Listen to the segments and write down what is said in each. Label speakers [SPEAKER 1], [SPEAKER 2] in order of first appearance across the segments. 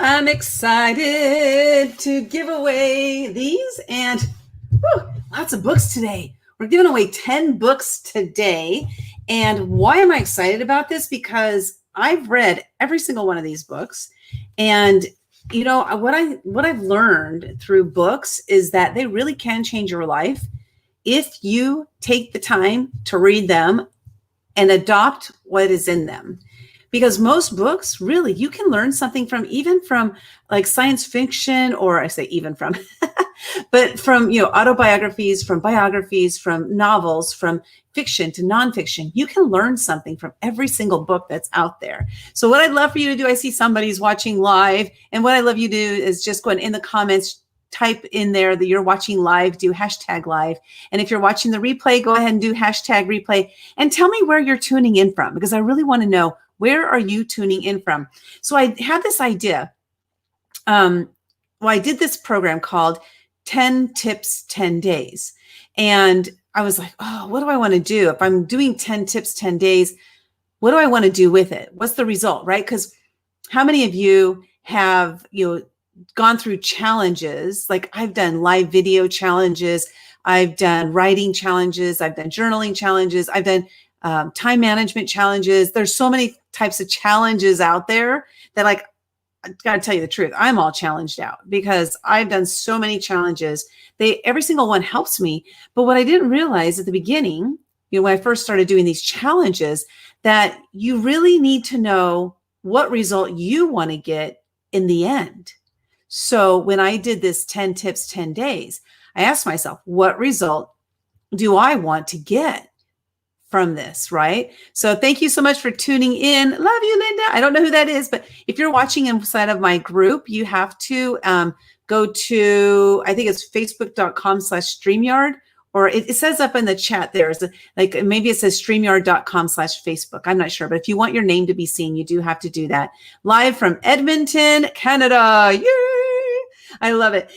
[SPEAKER 1] I'm excited to give away these and lots of books today. We're giving away 10 books today. And why am I excited about this? Because I've read every single one of these books. And you know, what I've learned through books is that they really can change your life if you take the time to read them and adopt what is in them. Because most books, really, you can learn something from, even from like science fiction, or I say even from, but from, autobiographies, from biographies, from novels, from fiction to nonfiction. You can learn something from every single book that's out there. So what I'd love for you to do, I see somebody's watching live, and what I'd love you to do is just go in the comments, type in there that you're watching live, do hashtag live. And if you're watching the replay, go ahead and do hashtag replay and tell me where you're tuning in from, because I really want to know, where are you tuning in from? So I had this idea. I did this program called 10 Tips, 10 Days. And I was like, oh, what do I want to do? If I'm doing 10 tips, 10 days, what do I want to do with it? What's the result, right? Because how many of you have, gone through challenges? Like I've done live video challenges. I've done writing challenges. I've done journaling challenges. I've done time management challenges. There's so many types of challenges out there that, like, I got to tell you the truth, I'm all challenged out because I've done so many challenges. Every single one helps me. But what I didn't realize at the beginning, when I first started doing these challenges, that you really need to know what result you want to get in the end. So when I did this 10 tips, 10 days, I asked myself, what result do I want to get from this, right? So thank you so much for tuning in. Love you, Linda. I don't know who that is, but if you're watching inside of my group, you have to go to, I think it's facebook.com/StreamYard, or it says up in the chat there, maybe it says StreamYard.com/Facebook. I'm not sure, but if you want your name to be seen, you do have to do that. Live from Edmonton, Canada. Yay! I love it.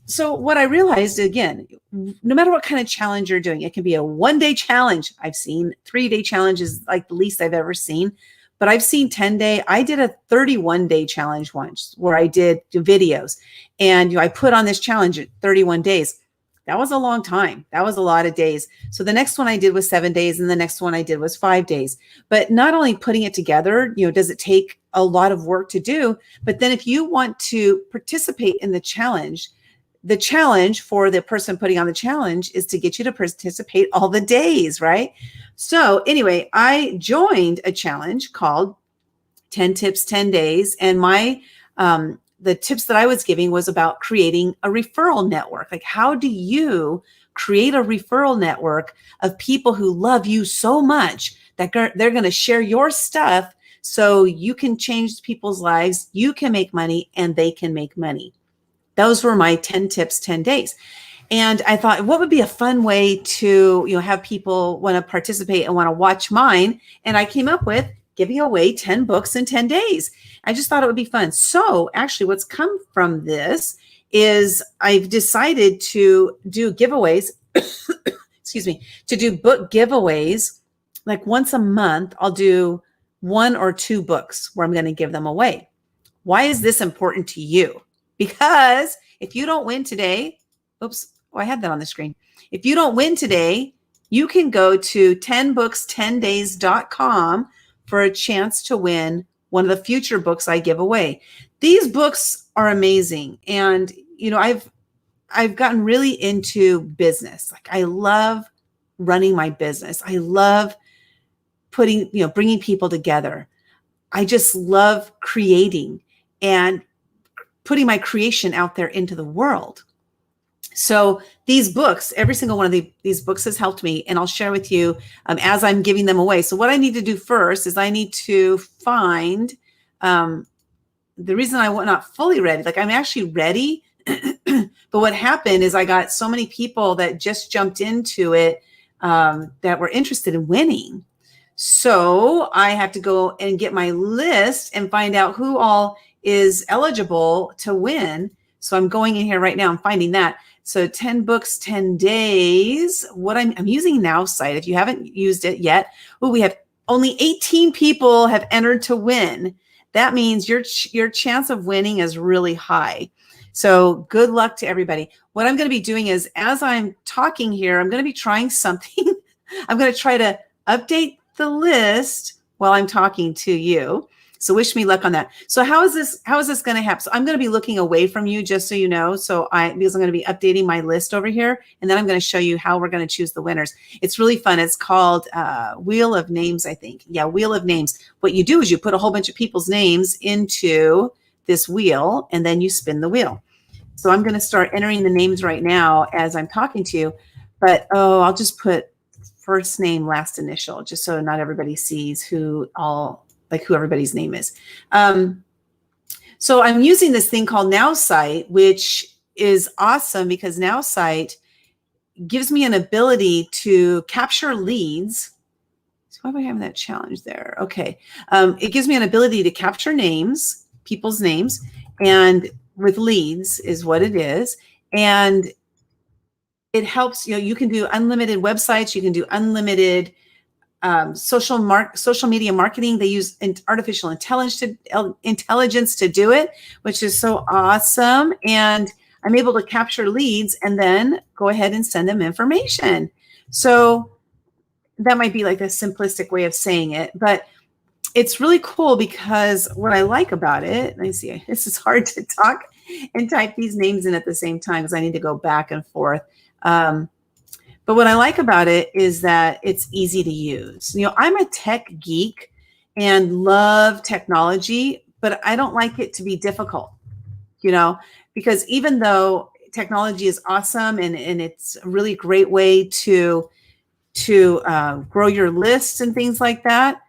[SPEAKER 1] So what I realized, again, no matter what kind of challenge you're doing, it can be a 1-day challenge. I've seen 3-day challenges, like the least I've ever seen, but I've seen 10-day. I did a 31-day challenge once where I did videos, and I put on this challenge at 31 days. That was a long time. That was a lot of days. So the next one I did was 7 days, and the next one I did was 5 days. But not only putting it together, does it take a lot of work to do, but then if you want to participate in the challenge for the person putting on the challenge is to get you to participate all the days, right? So anyway, I joined a challenge called 10 Tips, 10 Days. And the tips that I was giving was about creating a referral network. Like, how do you create a referral network of people who love you so much that they're going to share your stuff so you can change people's lives, you can make money, and they can make money. Those were my 10 tips, 10 days. And I thought, what would be a fun way to, have people want to participate and want to watch mine? And I came up with giving away 10 books in 10 days. I just thought it would be fun. So actually what's come from this is I've decided to do giveaways, excuse me, to do book giveaways. Like once a month, I'll do 1 or 2 books where I'm going to give them away. Why is this important to you? Because if you don't win today, I had that on the screen. If you don't win today, you can go to 10books10days.com for a chance to win one of the future books I give away. These books are amazing. And, I've gotten really into business. Like, I love running my business. I love bringing people together. I just love creating and putting my creation out there into the world. So these books, every single one of these books has helped me, and I'll share with you as I'm giving them away. So what I need to do first is I need to find the reason I'm not fully ready. Like, I'm actually ready, but what happened is I got so many people that just jumped into it that were interested in winning. So I have to go and get my list and find out who all is eligible to win. So I'm going in here right now and finding that. So 10 books, 10 days. What I'm using Now Site. If you haven't used it yet, we have only 18 people have entered to win. that means your chance of winning is really high. So good luck to everybody. What I'm going to be doing is, as I'm talking here, I'm going to be trying something. I'm going to try to update the list while I'm talking to you. So wish me luck on that. So how is this going to happen? So I'm going to be looking away from you, just so you know. So because I'm going to be updating my list over here, and then I'm going to show you how we're going to choose the winners. It's really fun. It's called Wheel of Names, I think. Yeah, Wheel of Names. What you do is you put a whole bunch of people's names into this wheel, and then you spin the wheel. So I'm going to start entering the names right now as I'm talking to you. But I'll just put first name, last initial, just so not everybody sees who everybody's name is. So I'm using this thing called NowSite, which is awesome because NowSite gives me an ability to capture leads. So why am I having that challenge there? Okay. It gives me an ability to capture names, people's names, and with leads is what it is. And it helps, you can do unlimited websites. You can do unlimited social media marketing. They use artificial intelligence to do it, which is so awesome. And I'm able to capture leads and then go ahead and send them information. So that might be like a simplistic way of saying it, but it's really cool because what I like about it, let me see, this is hard to talk and type these names in at the same time because I need to go back and forth. But what I like about it is that it's easy to use. I'm a tech geek and love technology, but I don't like it to be difficult, because even though technology is awesome and it's a really great way to grow your lists and things like that,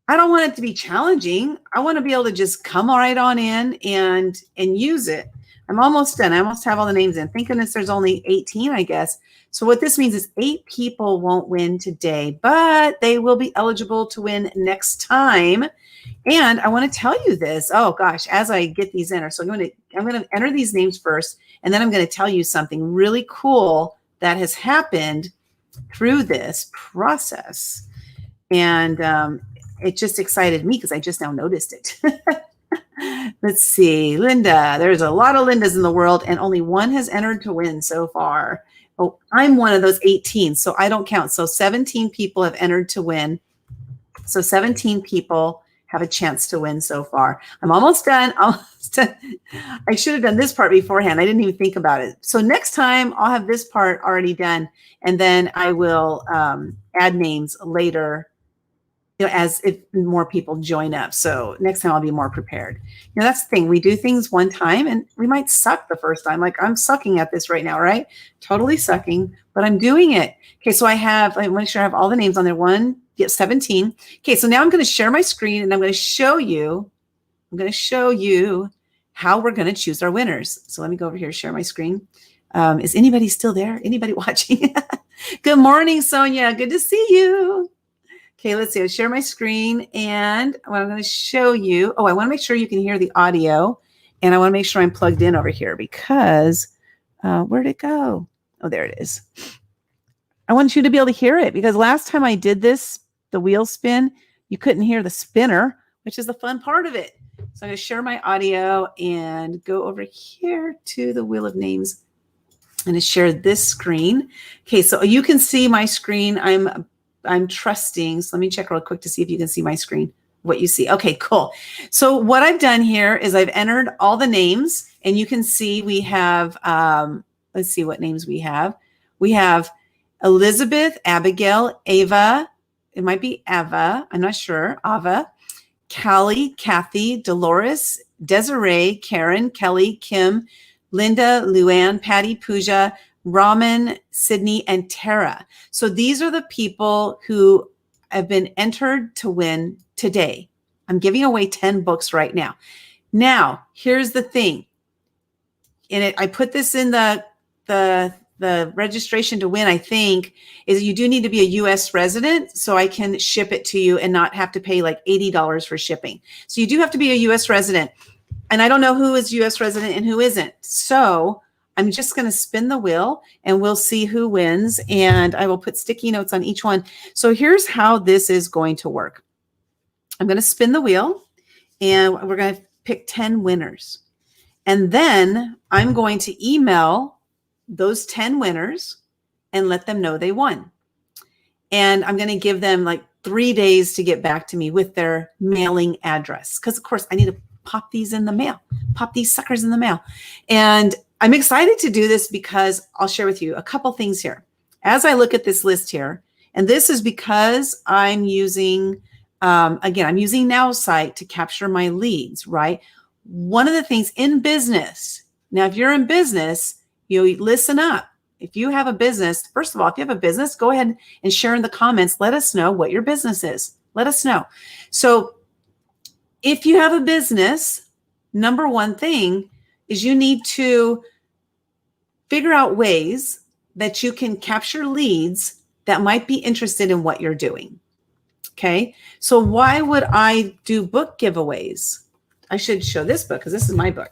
[SPEAKER 1] I don't want it to be challenging. I want to be able to just come right on in and use it. I'm almost done. I almost have all the names in. Thank goodness there's only 18, I guess. So what this means is 8 people won't win today, but they will be eligible to win next time. And I want to tell you this. Oh gosh, as I get these in, so I'm going to enter these names first, and then I'm going to tell you something really cool that has happened through this process. And it just excited me because I just now noticed it. Let's see, Linda. There's a lot of Lindas in the world, and only one has entered to win so far. Oh, I'm one of those 18, so I don't count. So 17 people have entered to win. So 17 people have a chance to win so far. I'm almost done. I should have done this part beforehand. I didn't even think about it. So next time I'll have this part already done, and then I will add names later, as if more people join up. So next time I'll be more prepared. That's the thing. We do things one time and we might suck the first time. Like I'm sucking at this right now, right? Totally sucking, but I'm doing it. Okay. So I want to make sure I have all the names on there. 17. Okay. So now I'm going to share my screen and I'm going to show you how we're going to choose our winners. So let me go over here, share my screen. Is anybody still there? Anybody watching? Good morning, Sonia. Good to see you. Okay, let's see. I'll share my screen, and what I'm going to show you. I want to make sure you can hear the audio, and I want to make sure I'm plugged in over here because where'd it go? Oh, there it is. I want you to be able to hear it because last time I did this, the wheel spin, you couldn't hear the spinner, which is the fun part of it. So I'm going to share my audio and go over here to the Wheel of Names and to share this screen. Okay, so you can see my screen. I'm trusting. So let me check real quick to see if you can see my screen, what you see. Okay, cool. So what I've done here is I've entered all the names, and you can see we have, let's see what names we have. We have Elizabeth, Abigail, Ava, it might be Ava, I'm not sure, Ava, Callie, Kathy, Dolores, Desiree, Karen, Kelly, Kim, Linda, Luann, Patty, Pooja, Raman, Sydney, and Tara. So these are the people who have been entered to win today. I'm giving away 10 books right now. Now, here's the thing. I put this in the registration to win, I think, is you do need to be a U.S. resident so I can ship it to you and not have to pay like $80 for shipping. So you do have to be a U.S. resident. And I don't know who is U.S. resident and who isn't. So I'm just going to spin the wheel and we'll see who wins. And I will put sticky notes on each one. So here's how this is going to work. I'm going to spin the wheel and we're going to pick 10 winners. And then I'm going to email those 10 winners and let them know they won. And I'm going to give them like 3 days to get back to me with their mailing address. Because, of course, I need to pop these in the mail, pop these suckers in the mail. And I'm excited to do this because I'll share with you a couple things here. As I look at this list here, and this is because I'm using, again, I'm using NowSite to capture my leads, right? One of the things in business, now, if you're in business, you listen up. If you have a business, first of all, if you have a business, go ahead and share in the comments. Let us know what your business is. Let us know. So if you have a business, number one thing is you need to figure out ways that you can capture leads that might be interested in what you're doing. Okay. So why would I do book giveaways? I should show this book because this is my book.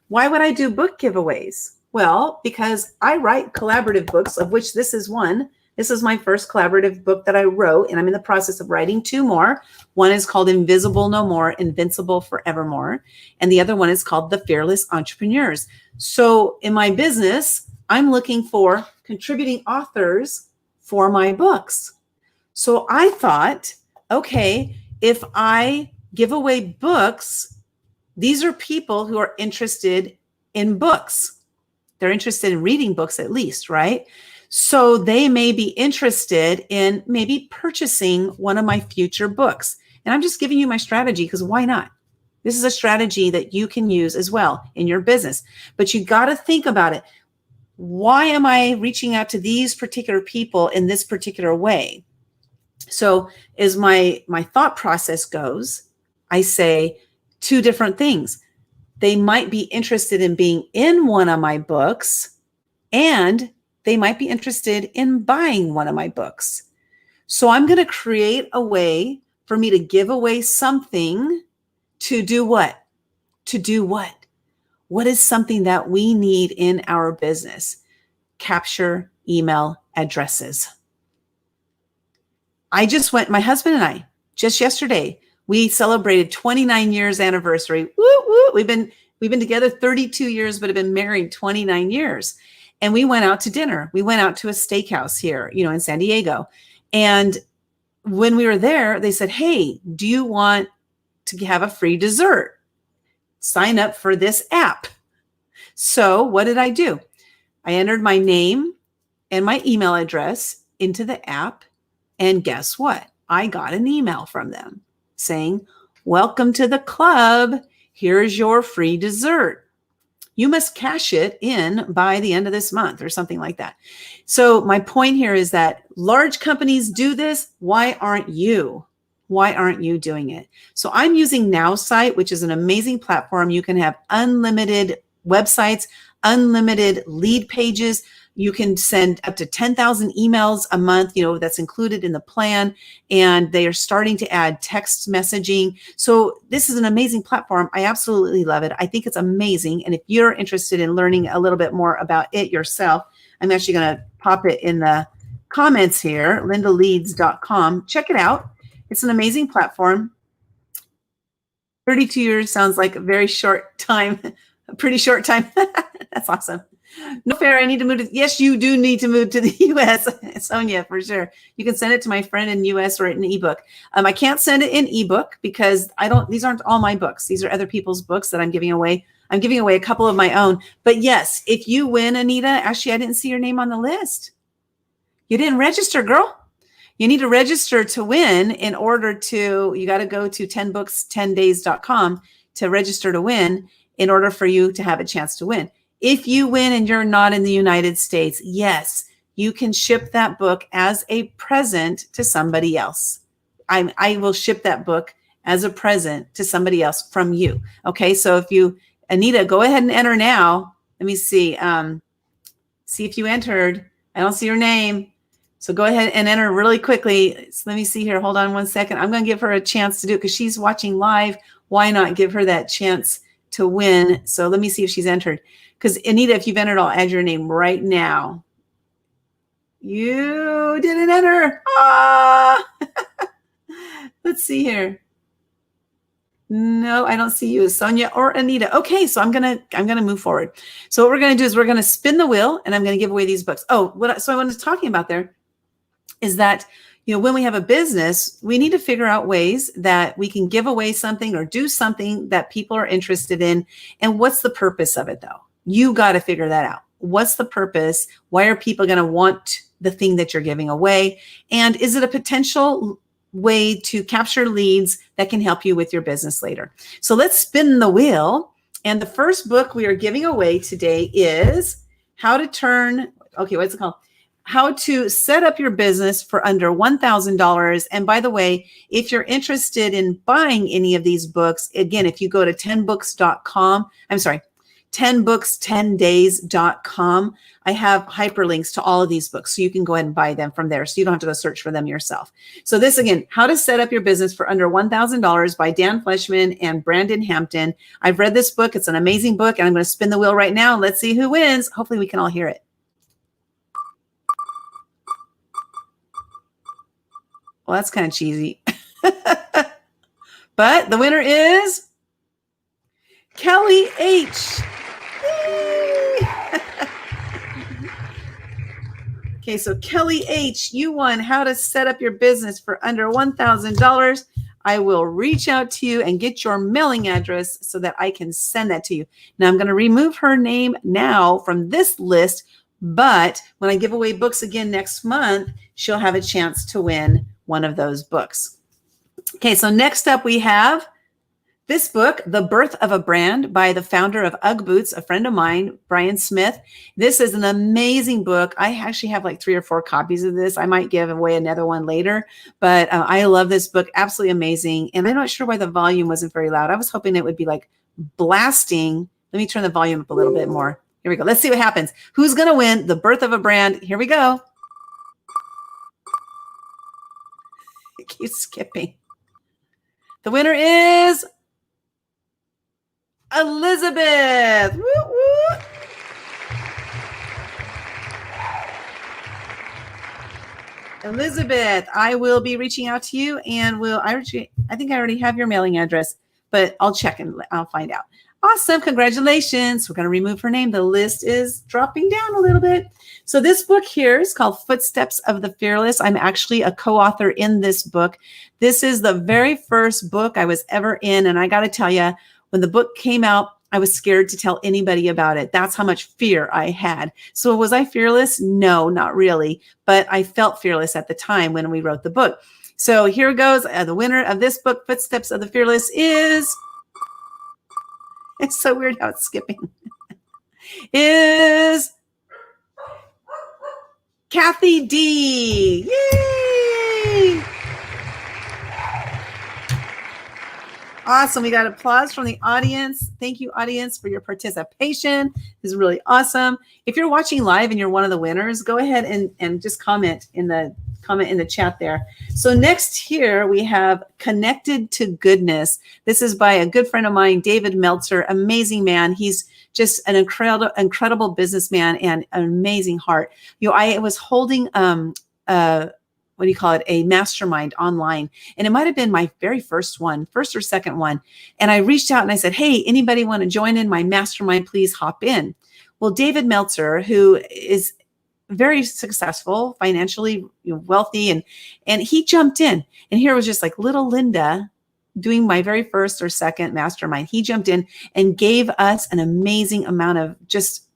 [SPEAKER 1] Why would I do book giveaways? Well, because I write collaborative books, of which this is one. This is my first collaborative book that I wrote, and I'm in the process of writing 2 more. One is called Invisible No More, Invincible Forevermore. And the other one is called The Fearless Entrepreneurs. So in my business, I'm looking for contributing authors for my books. So I thought, okay, if I give away books, these are people who are interested in books. They're interested in reading books at least, right? So they may be interested in maybe purchasing one of my future books. And I'm just giving you my strategy because why not? This is a strategy that you can use as well in your business. But you got to think about it. Why am I reaching out to these particular people in this particular way? So as my thought process goes, I say 2 different things. They might be interested in being in one of my books, and they might be interested in buying one of my books. So I'm going to create a way for me to give away something to do what? To do what? What is something that we need in our business? Capture email addresses. My husband and I, just yesterday, we celebrated 29 years anniversary. Woo, woo. We've been together 32 years, but have been married 29 years. And we went out to dinner. We went out to a steakhouse here, in San Diego. And when we were there, they said, hey, do you want to have a free dessert? Sign up for this app. So what did I do? I entered my name and my email address into the app. And guess what? I got an email from them saying, welcome to the club. Here's your free dessert. You must cash it in by the end of this month or something like that. So my point here is that large companies do this. Why aren't you? Why aren't you doing it? So I'm using NowSite, which is an amazing platform. You can have unlimited websites, unlimited lead pages. You can send up to 10,000 emails a month, that's included in the plan. And they are starting to add text messaging. So this is an amazing platform. I absolutely love it. I think it's amazing. And if you're interested in learning a little bit more about it yourself, I'm actually going to pop it in the comments here, lindaleads.com. Check it out. It's an amazing platform. 32 years sounds like a very short time, a pretty short time. That's awesome. No fair. I need to move yes, you do need to move to the US. Sonia, for sure. You can send it to my friend in the US or in an ebook. I can't send it in ebook because these aren't all my books. These are other people's books that I'm giving away. I'm giving away a couple of my own. But yes, if you win, Anita, actually, I didn't see your name on the list. You didn't register, girl. You need to register to win you got to go to 10books10days.com to register to win in order for you to have a chance to win. If you win and you're not in the United States, yes, you can ship that book as a present to somebody else. I will ship that book as a present to somebody else from you. Okay, so Anita, go ahead and enter now. Let me see. See if you entered. I don't see your name. So go ahead and enter really quickly. So let me see here. Hold on one second. I'm going to give her a chance to do it because she's watching live. Why not give her that chance to win? So let me see if she's entered. Because Anita, if you've entered, I'll add your name right now. You didn't enter. Ah! Let's see here. No, I don't see you as Sonia or Anita. Okay, so I'm gonna move forward. So what we're gonna do is we're gonna spin the wheel, and I'm gonna give away these books. Oh, so I was talking about there is that, when we have a business, we need to figure out ways that we can give away something or do something that people are interested in. And what's the purpose of it, though? You got to figure that out. What's the purpose? Why are people going to want the thing that you're giving away? And is it a potential way to capture leads that can help you with your business later? So let's spin the wheel. And the first book we are giving away today is what's it called? How to Set Up Your Business for Under $1,000. And by the way, if you're interested in buying any of these books, again, if you go to 10books.com, 10books10days.com, I have hyperlinks to all of these books. So you can go ahead and buy them from there. So you don't have to go search for them yourself. So this, again, How to Set Up Your Business for Under $1,000 by Dan Fleshman and Brandon Hampton. I've read this book. It's an amazing book. And I'm going to spin the wheel right now. Let's see who wins. Hopefully we can all hear it. Well, that's kind of cheesy. But the winner is Kelly H. Okay, so Kelly H., you won How to Set Up Your Business for Under $1,000. I will reach out to you and get your mailing address so that I can send that to you. Now, I'm going to remove her name now from this list, but when I give away books again next month, she'll have a chance to win one of those books. Okay, so next up we have this book, The Birth of a Brand by the founder of UGG Boots, a friend of mine, Brian Smith. This is an amazing book. I actually have like 3 or 4 copies of this. I might give away another one later, but I love this book. Absolutely amazing. And I'm not sure why the volume wasn't very loud. I was hoping it would be like blasting. Let me turn the volume up a little bit more. Here we go. Let's see what happens. Who's going to win The Birth of a Brand? Here we go. It keeps skipping. The winner is Elizabeth. Woo, woo. Elizabeth, I will be reaching out to you, and I think I already have your mailing address, but I'll check and I'll find out. Awesome. Congratulations. We're going to remove her name. The list is dropping down a little bit. So this book here is called Footsteps of the Fearless. I'm actually a co-author in this book. This is the very first book I was ever in. And I got to tell you, when the book came out, I was scared to tell anybody about it. That's how much fear I had. So was I fearless? No, not really. But I felt fearless at the time when we wrote the book. So here goes. The winner of this book, Footsteps of the Fearless, is... It's so weird how it's skipping. Is Kathy D. Yay! Awesome. We got applause from the audience. Thank you, audience, for your participation. This is really awesome. If you're watching live and you're one of the winners, go ahead and just comment in the chat there. So next here we have Connected to Goodness. This is by a good friend of mine, David Meltzer, amazing man. He's just an incredible businessman and an amazing heart. I was holding a mastermind online. And it might've been my very first or second one. And I reached out and I said, hey, anybody want to join in my mastermind? Please hop in. Well, David Meltzer, who is very successful, financially wealthy, and he jumped in. And here was just like little Linda doing my very first or second mastermind. He jumped in and gave us an amazing amount of just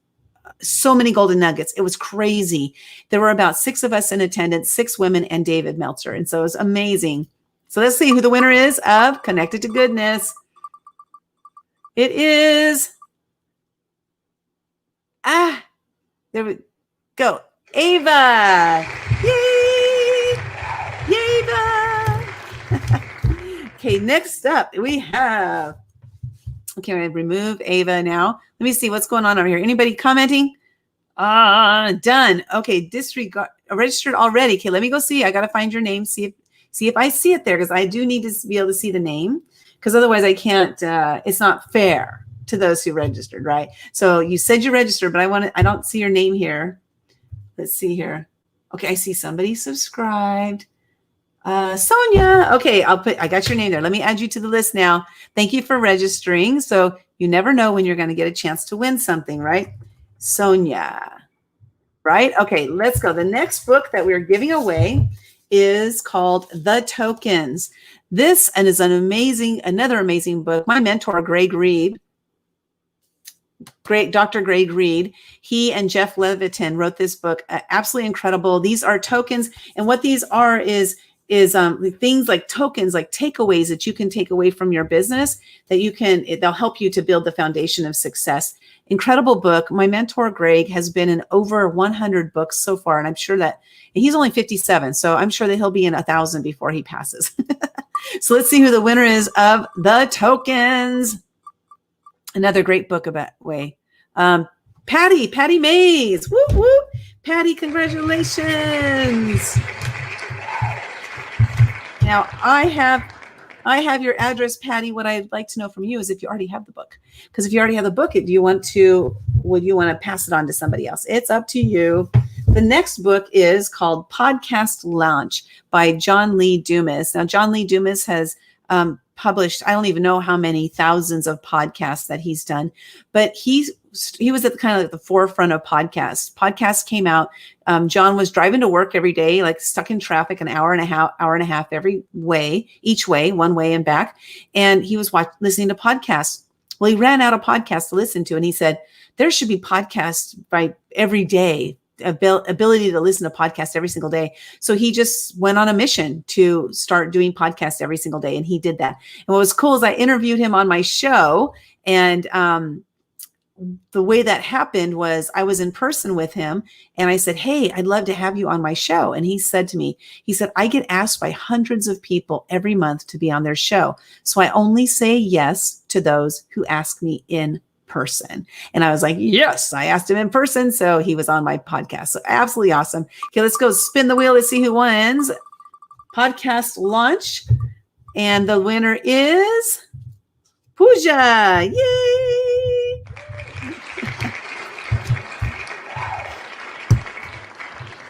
[SPEAKER 1] so many golden nuggets. It was crazy. There were about 6 of us in attendance, 6 women and David Meltzer. And so it was amazing. So let's see who the winner is of Connected to Goodness. It is, there we go. Ava. Yay! Ava. Okay, next up we have, okay, I remove Ava now. Let me see what's going on over here. Anybody commenting? Done. Okay, disregard, registered already. Okay, let me go see. I got to find your name. See if I see it there, because I do need to be able to see the name, because otherwise I can't, it's not fair to those who registered, right? So you said you registered, but I don't see your name here. Let's see here. Okay, I see somebody subscribed. Sonia. Okay, I got your name there. Let me add you to the list now. Thank you for registering. So you never know when you're going to get a chance to win something, right? Sonia, right? Okay, let's go. The next book that we're giving away is called The Tokens. This and is another amazing book. My mentor, Dr. Greg Reed, he and Jeff Levitin wrote this book. Absolutely incredible. These are tokens, and what these are is things like tokens, like takeaways that you can take away from your business that they'll help you to build the foundation of success. Incredible book. My mentor Greg has been in over 100 books so far, and I'm sure that he's only 57, so I'm sure that he'll be in 1,000 before he passes. So let's see who the winner is of The Tokens. Another great book about way. Patty Mays. Whoop, whoop. Patty, congratulations. Now I have your address, Patty. What I'd like to know from you is if you already have the book. Because if you already have the book, would you want to pass it on to somebody else? It's up to you. The next book is called Podcast Launch by John Lee Dumas. Now, John Lee Dumas has published, I don't even know how many thousands of podcasts that he's done, but he was at the forefront of podcasts. Podcasts came out. John was driving to work every day, like stuck in traffic, an hour and a half each way, one way and back. And he was listening to podcasts. Well, he ran out of podcasts to listen to. And he said, there should be podcasts by every day, ability to listen to podcasts every single day. So he just went on a mission to start doing podcasts every single day. And he did that. And what was cool is I interviewed him on my show. And the way that happened was I was in person with him and I said, hey, I'd love to have you on my show. And he said to me, I get asked by hundreds of people every month to be on their show. So I only say yes to those who ask me in person. And I was like, yes, I asked him in person. So he was on my podcast. So absolutely awesome. Okay, let's go spin the wheel to see who wins. Podcast Launch. And the winner is Pooja. Yay!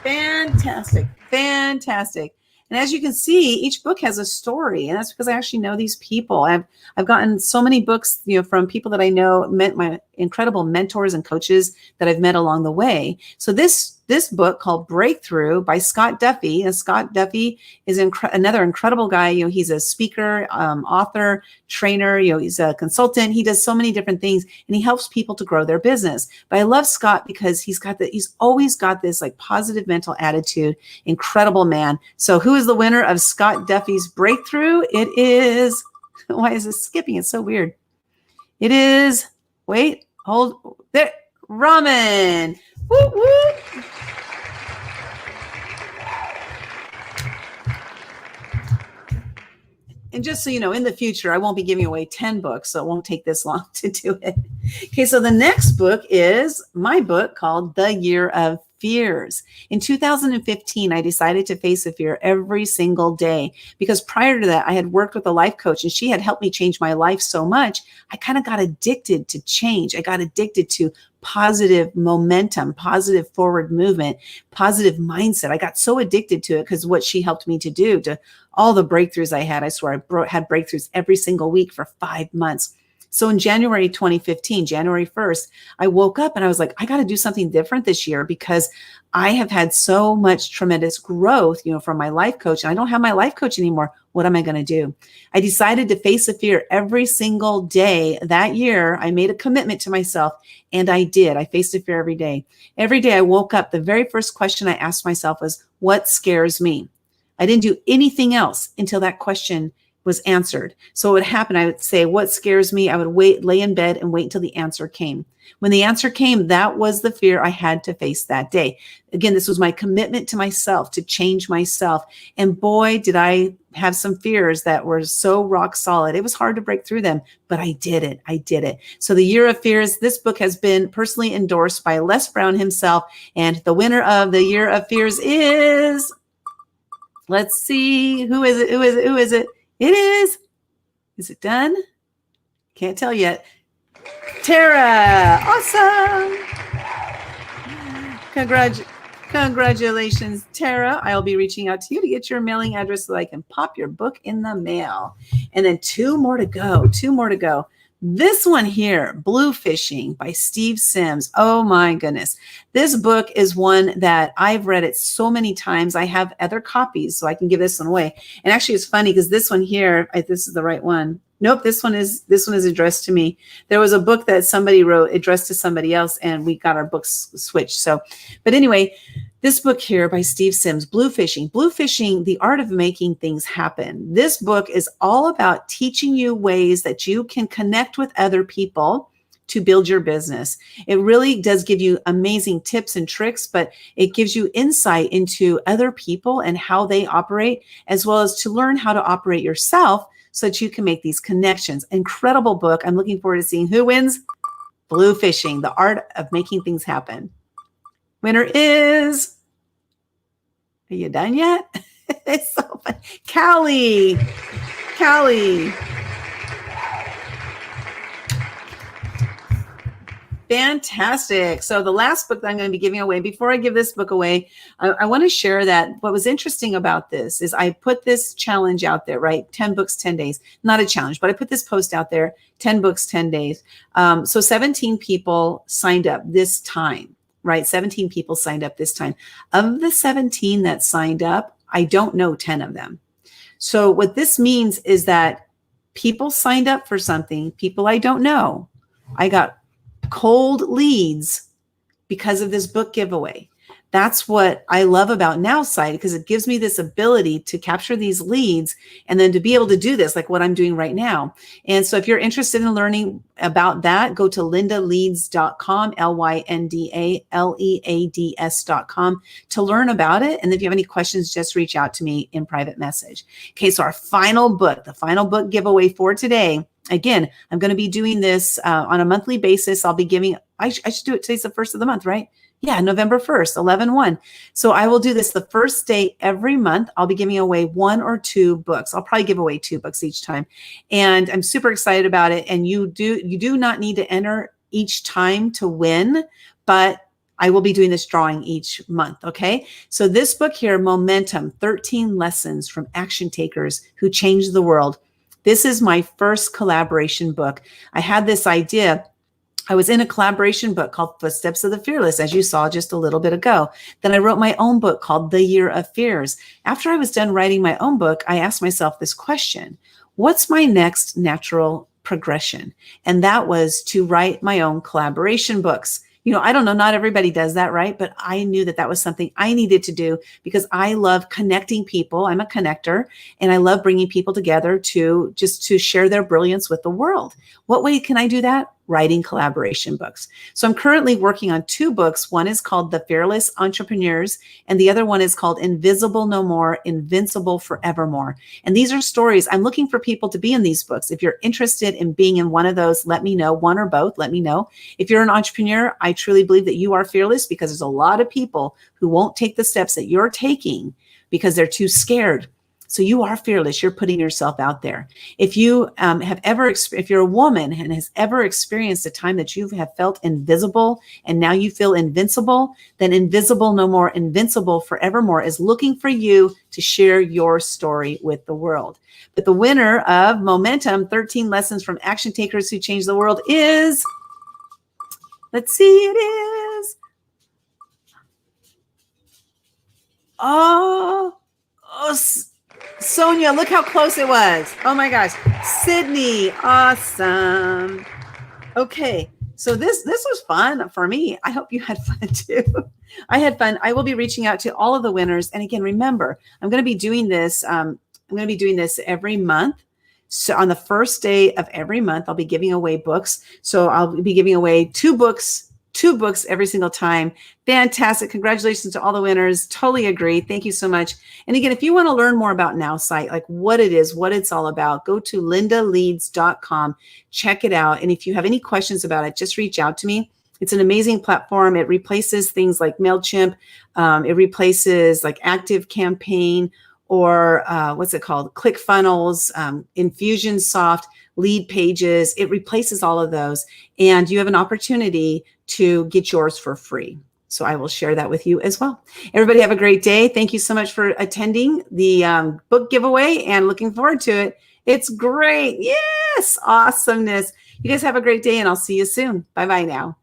[SPEAKER 1] Fantastic. And as you can see, each book has a story, and that's because I actually know these people. I've gotten so many books, from people that I know, met my incredible mentors and coaches that I've met along the way. So this book called Breakthrough by Scott Duffy, and Scott Duffy is another incredible guy. He's a speaker, author, trainer. He's a consultant. He does so many different things, and he helps people to grow their business. But I love Scott because he's always got this like positive mental attitude. Incredible man. So who is the winner of Scott Duffy's Breakthrough? It is, why is this skipping? It's so weird. It is, wait, hold there, Ramen. Whoop, whoop. And just so you know, in the future, I won't be giving away 10 books, so it won't take this long to do it. Okay, so the next book is my book called The Year of Fears. In 2015, I decided to face a fear every single day because prior to that, I had worked with a life coach and she had helped me change my life so much. I kind of got addicted to change. I got addicted to positive momentum, positive forward movement, positive mindset. I got so addicted to it because what she helped me to do, to all the breakthroughs I had. I swear I had breakthroughs every single week for 5 months. So in January 2015, January 1st, I woke up and I was like, I got to do something different this year because I have had so much tremendous growth, from my life coach, and I don't have my life coach anymore. What am I going to do? I decided to face a fear every single day that year. I made a commitment to myself and I did. I faced a fear every day. Every day I woke up, the very first question I asked myself was, what scares me? I didn't do anything else until that question was answered. So what would happen, I would say, what scares me? I would lay in bed and wait until the answer came. When the answer came, that was the fear I had to face that day. Again, this was my commitment to myself, to change myself. And boy, did I have some fears that were so rock solid. It was hard to break through them, but I did it. So The Year of Fears, this book has been personally endorsed by Les Brown himself. And the winner of The Year of Fears is, let's see, who is it? It is. Is it done? Can't tell yet. Tara. Awesome. Congratulations, Tara. I'll be reaching out to you to get your mailing address so I can pop your book in the mail. And then two more to go. This one here, Blue Fishing by Steve Sims. Oh my goodness. This book is one that I've read it so many times. I have other copies, so I can give this one away. And actually it's funny because this one here, this is the right one. Nope, this one is addressed to me. There was a book that somebody wrote addressed to somebody else, and we got our books switched. So, but anyway, this book here by Steve Sims, Blue Fishing, the art of making things happen. This book is all about teaching you ways that you can connect with other people to build your business. It really does give you amazing tips and tricks, but it gives you insight into other people and how they operate, as well as to learn how to operate yourself so that you can make these connections. Incredible book. I'm looking forward to seeing who wins. Blue Fishing, the art of making things happen. Winner is, are you done yet? It's so fun. Callie. Fantastic. So the last book that I'm going to be giving away, before I give this book away, I want to share that what was interesting about this is I put this challenge out there, right? 10 books, 10 days, not a challenge, but I put this post out there, 10 books, 10 days. So 17 people signed up this time, right? 17 people signed up this time. Of the 17 that signed up, I don't know 10 of them. So what this means is that people signed up for something, people I don't know. I got cold leads because of this book giveaway. That's what I love about NowSite, because it gives me this ability to capture these leads and then to be able to do this, like what I'm doing right now. And so if you're interested in learning about that, go to lindaleads.com, LYNDALEADS.com to learn about it. And if you have any questions, just reach out to me in private message. Okay, so our final book, the final book giveaway for today. Again, I'm going to be doing this on a monthly basis. I'll be giving, I should do it. Today's the first of the month, right? Yeah, November 1st, 11/1. So I will do this the first day every month. I'll be giving away 1 or 2 books. I'll probably give away 2 books each time. And I'm super excited about it. And you do not need to enter each time to win, but I will be doing this drawing each month. Okay. So this book here, Momentum, 13 Lessons from Action Takers Who Changed the World. This is my first collaboration book. I had this idea. I was in a collaboration book called Footsteps of the Fearless, as you saw just a little bit ago. Then I wrote my own book called The Year of Fears. After I was done writing my own book, I asked myself this question: what's my next natural progression? And that was to write my own collaboration books. You know, I don't know, not everybody does that, right? But I knew that that was something I needed to do because I love connecting people. I'm a connector, and I love bringing people together to share their brilliance with the world. What way can I do that? Writing collaboration books. So I'm currently working on 2 books. One is called The Fearless Entrepreneurs, and the other one is called Invisible No More, Invincible Forevermore. And these are stories. I'm looking for people to be in these books. If you're interested in being in one of those, let me know. One or both, let me know. If you're an entrepreneur, I truly believe that you are fearless, because there's a lot of people who won't take the steps that you're taking because they're too scared. So you are fearless. You're putting yourself out there. If you if you're a woman and has ever experienced a time that you have felt invisible and now you feel invincible, then Invisible No More, Invincible Forevermore is looking for you to share your story with the world. But the winner of Momentum, 13 Lessons from Action Takers Who Changed the World is, let's see, it is, Sonia, look how close it was. Oh my gosh. Sydney, awesome. Okay, so this was fun for me. I hope you had fun too. I had fun. I will be reaching out to all of the winners. And again, remember, I'm going to be doing this. I'm going to be doing this every month. So on the first day of every month, I'll be giving away books. So I'll be giving away 2 books every single time. Fantastic. Congratulations to all the winners. Totally agree. Thank you so much. And again, if you want to learn more about NowSite, like what it is, what it's all about, go to lindaleads.com, check it out. And if you have any questions about it, just reach out to me. It's an amazing platform. It replaces things like MailChimp. It replaces like ActiveCampaign or what's it called? ClickFunnels, Infusionsoft, Lead Pages. It replaces all of those. And you have an opportunity to get yours for free. So I will share that with you as well. Everybody have a great day. Thank you so much for attending the book giveaway and looking forward to it. It's great. Yes. Awesomeness. You guys have a great day and I'll see you soon. Bye-bye now.